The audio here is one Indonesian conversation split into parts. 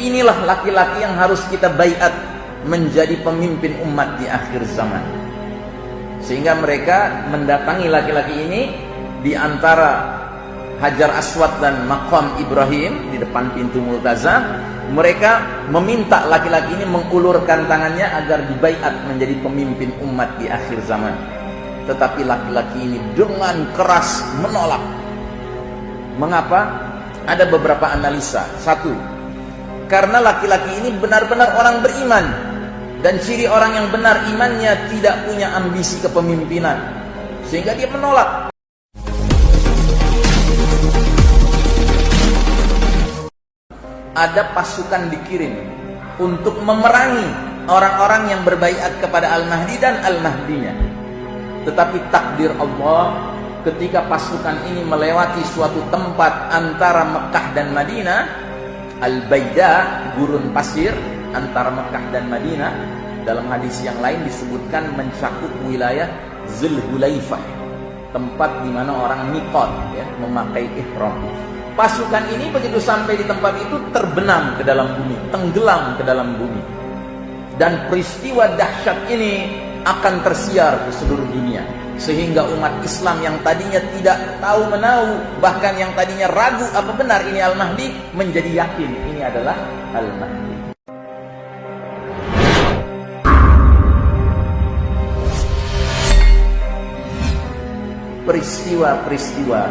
Inilah laki-laki yang harus kita baiat menjadi pemimpin umat di akhir zaman. Sehingga mereka mendatangi laki-laki ini di antara Hajar Aswad dan Maqam Ibrahim di depan pintu Multazam. Mereka meminta laki-laki ini mengulurkan tangannya agar dibaiat menjadi pemimpin umat di akhir zaman. Tetapi laki-laki ini dengan keras menolak. Mengapa? Ada beberapa analisa. Satu, karena laki-laki ini benar-benar orang beriman, dan ciri orang yang benar imannya tidak punya ambisi kepemimpinan, sehingga dia menolak. Ada pasukan dikirim untuk memerangi orang-orang yang berbaiat kepada Al-Mahdi dan Al-Mahdinya. Tetapi takdir Allah, ketika pasukan ini melewati suatu tempat antara Mekah dan Madinah, Al-Baida, gurun pasir antara Mekah dan Madinah, dalam hadis yang lain disebutkan mencakup wilayah Zulhulaifah, tempat di mana orang miqat, ya, memakai ihram. Pasukan ini begitu sampai di tempat itu terbenam ke dalam bumi, tenggelam ke dalam bumi. Dan peristiwa dahsyat ini akan tersiar ke seluruh dunia, sehingga umat Islam yang tadinya tidak tahu menahu, bahkan yang tadinya ragu apa benar ini Al-Mahdi, menjadi yakin ini adalah Al-Mahdi. Peristiwa-peristiwa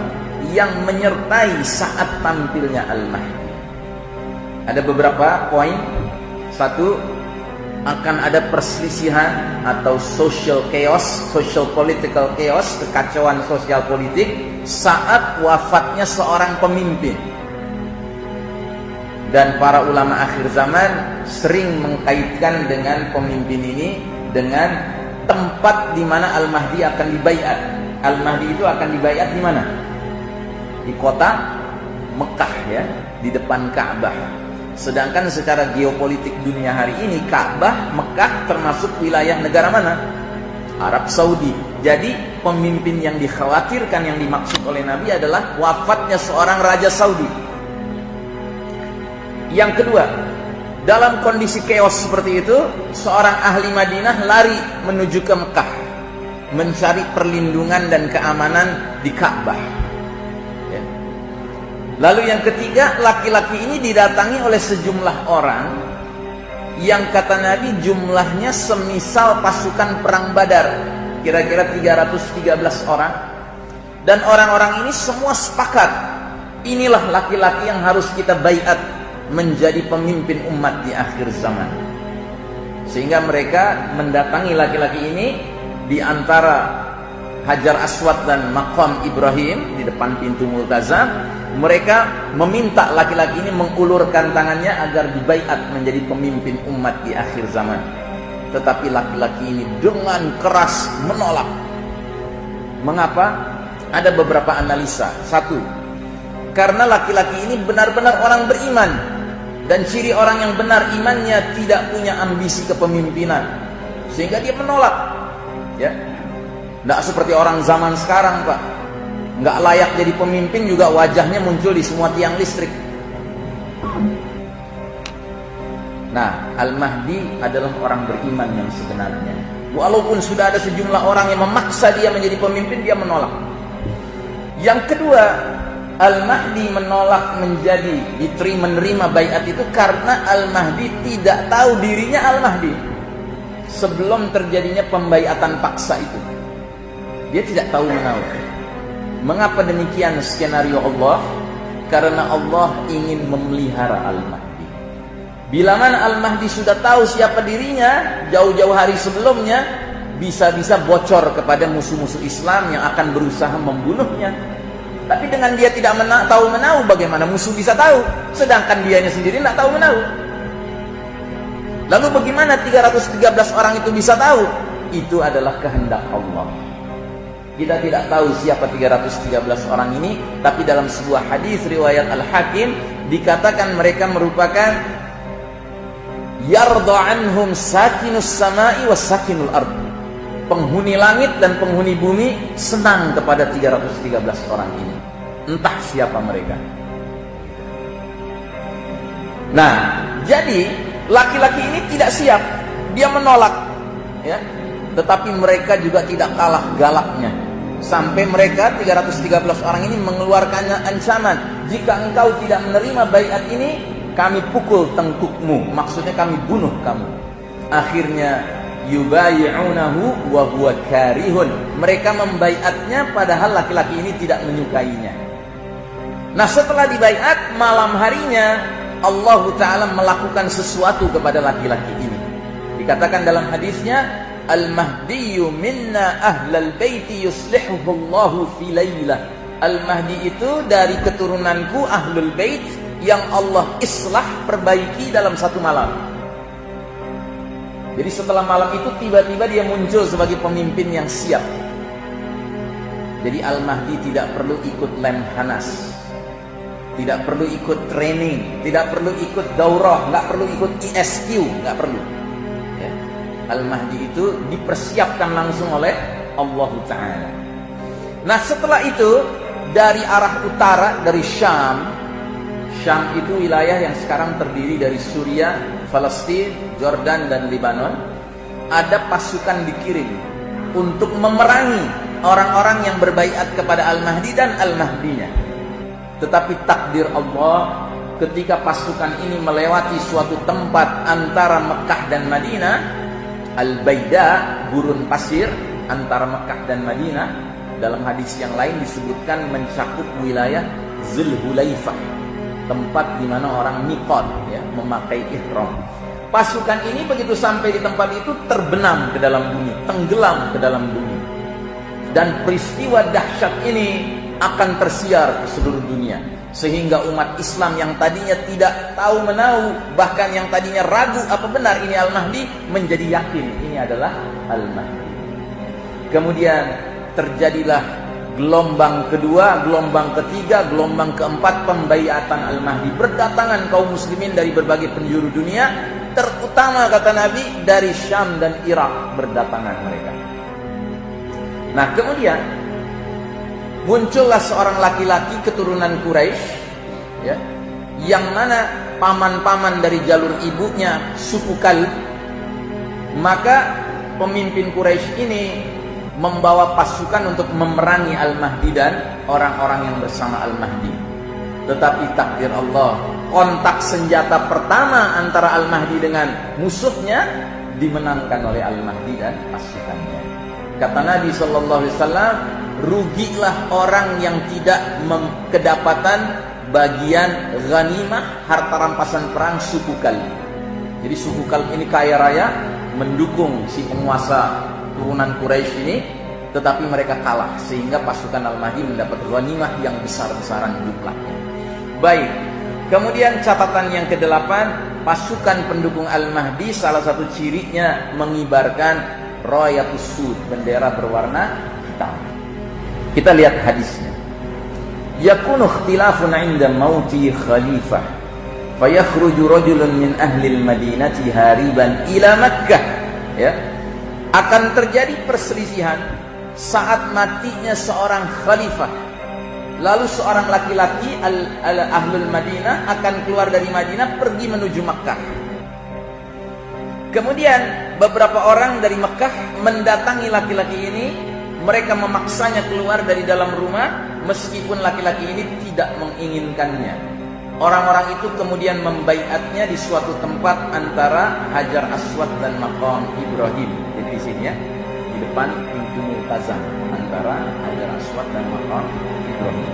yang menyertai saat tampilnya Al-Mahdi. Ada beberapa poin. Satu, akan ada perselisihan atau social chaos, social political chaos, kekacauan sosial politik saat wafatnya seorang pemimpin. Dan para ulama akhir zaman sering mengkaitkan dengan pemimpin ini dengan tempat di mana Al-Mahdi akan dibaiat. Al-Mahdi itu akan dibaiat di mana? Di kota Mekah, ya, di depan Ka'bah. Sedangkan secara geopolitik dunia hari ini, Ka'bah, Mekah termasuk wilayah negara mana? Arab Saudi. Jadi pemimpin yang dikhawatirkan, yang dimaksud oleh Nabi adalah wafatnya seorang Raja Saudi. Yang kedua, dalam kondisi chaos seperti itu, seorang ahli Madinah lari menuju ke Mekah, mencari perlindungan dan keamanan di Ka'bah. Lalu yang ketiga, laki-laki ini didatangi oleh sejumlah orang yang kata Nabi jumlahnya semisal pasukan perang Badar, kira-kira 313 orang. Dan orang-orang ini semua sepakat, inilah laki-laki yang harus kita baiat menjadi pemimpin umat di akhir zaman. Sehingga mereka mendatangi laki-laki ini di antara Hajar Aswad dan Maqam Ibrahim di depan pintu Multazam. Mereka meminta laki-laki ini mengulurkan tangannya agar dibaiat menjadi pemimpin umat di akhir zaman. Tetapi laki-laki ini dengan keras menolak. Mengapa? Ada beberapa analisa. Satu, karena laki-laki ini benar-benar orang beriman, dan ciri orang yang benar imannya tidak punya ambisi kepemimpinan, sehingga dia menolak. Ya, tidak seperti orang zaman sekarang, Pak. Nggak layak jadi pemimpin juga wajahnya muncul di semua tiang listrik. Nah, Al-Mahdi adalah orang beriman yang sebenarnya. Walaupun sudah ada sejumlah orang yang memaksa dia menjadi pemimpin, dia menolak. Yang kedua, Al-Mahdi menolak menjadi menerima baiat itu karena Al-Mahdi tidak tahu dirinya Al-Mahdi sebelum terjadinya pembaiatan paksa itu. Dia tidak tahu menahu. Mengapa demikian skenario Allah? Karena Allah ingin memelihara Al-Mahdi. Bila mana Al-Mahdi sudah tahu siapa dirinya, jauh-jauh hari sebelumnya, bisa-bisa bocor kepada musuh-musuh Islam yang akan berusaha membunuhnya. Tapi dengan dia tidak tahu menahu, bagaimana musuh bisa tahu? Sedangkan dianya sendiri tidak tahu menahu. Lalu bagaimana 313 orang itu bisa tahu? Itu adalah kehendak Allah. Kita tidak tahu siapa 313 orang ini, tapi dalam sebuah hadis riwayat Al-Hakim dikatakan mereka merupakan yarda anhum sakinus samai was sakinul ard. Penghuni langit dan penghuni bumi senang kepada 313 orang ini. Entah siapa mereka. Nah, jadi laki-laki ini tidak siap, dia menolak, ya. Tetapi mereka juga tidak kalah galaknya, sampai mereka 313 orang ini mengeluarkan ancaman, jika engkau tidak menerima baiat ini, kami pukul tengkukmu, maksudnya kami bunuh kamu. Akhirnya yubayi'unahu wa huwa karihun, mereka membaiatnya padahal laki-laki ini tidak menyukainya. Nah, setelah dibaiat, malam harinya Allah Ta'ala melakukan sesuatu kepada laki-laki ini. Dikatakan dalam hadisnya, Al-Mahdiyyu minna ahlal baiti yuslihuhullahu fi laylah. Al-Mahdi itu dari keturunanku ahlul bait yang Allah islah, perbaiki dalam satu malam. Jadi setelah malam itu tiba-tiba dia muncul sebagai pemimpin yang siap. Jadi Al-Mahdi tidak perlu ikut lemhanas, tidak perlu ikut training, tidak perlu ikut daurah, nggak perlu ikut ISQ, nggak perlu. Ya. Al-Mahdi itu dipersiapkan langsung oleh Allah Ta'ala. Nah, setelah itu dari arah utara, dari Syam itu wilayah yang sekarang terdiri dari Suriah, Palestina, Jordan, dan Lebanon. Ada pasukan dikirim untuk memerangi orang-orang yang berbaiat kepada Al-Mahdi dan Al-Mahdinya. Tetapi takdir Allah, ketika pasukan ini melewati suatu tempat antara Mekah dan Madinah, Al-Baida, gurun pasir antara Mekah dan Madinah, dalam hadis yang lain disebutkan mencakup wilayah Zulhulaifah, tempat di mana orang miqat, ya, memakai ihram. Pasukan ini begitu sampai di tempat itu terbenam ke dalam bumi, tenggelam ke dalam bumi. Dan peristiwa dahsyat ini akan tersiar ke seluruh dunia, sehingga umat Islam yang tadinya tidak tahu menahu, bahkan yang tadinya ragu apa benar ini Al-Mahdi, menjadi yakin ini adalah Al-Mahdi. Kemudian terjadilah gelombang kedua, gelombang ketiga, gelombang keempat pembaiatan Al-Mahdi. Berdatangan kaum muslimin dari berbagai penjuru dunia, terutama kata Nabi dari Syam dan Irak berdatangan mereka. Nah, kemudian muncullah seorang laki-laki keturunan Quraisy, ya, yang mana paman-paman dari jalur ibunya suku Kalb. Maka pemimpin Quraisy ini membawa pasukan untuk memerangi Al-Mahdi dan orang-orang yang bersama Al-Mahdi. Tetapi takdir Allah, kontak senjata pertama antara Al-Mahdi dengan musuhnya dimenangkan oleh Al-Mahdi dan pasukannya. Kata Nabi SAW, rugilah orang yang tidak kedapatan bagian ghanimah, harta rampasan perang suku Kalb. Jadi suku Kalb ini kaya raya, mendukung si penguasa turunan Quraisy ini, tetapi mereka kalah sehingga pasukan Al-Mahdi mendapat ghanimah yang besar-besaran jumlahnya. Baik, kemudian catatan yang ke-8, pasukan pendukung Al-Mahdi salah satu cirinya mengibarkan rayatus sud, bendera berwarna hitam. Kita lihat hadisnya. Yakunu ikhtilafun 'inda mauti khalifah, fayakhruju rajulun min ahli al-madinati hariban ila Makkah. Ya. Akan terjadi perselisihan saat matinya seorang khalifah. Lalu seorang laki-laki ahlul Madinah akan keluar dari Madinah pergi menuju Makkah. Kemudian beberapa orang dari Makkah mendatangi laki-laki ini. Mereka memaksanya keluar dari dalam rumah meskipun laki-laki ini tidak menginginkannya. Orang-orang itu kemudian membaiatnya di suatu tempat antara Hajar Aswad dan Maqam Ibrahim. Jadi di sini, ya, di depan pintu Multazam antara Hajar Aswad dan Maqam Ibrahim.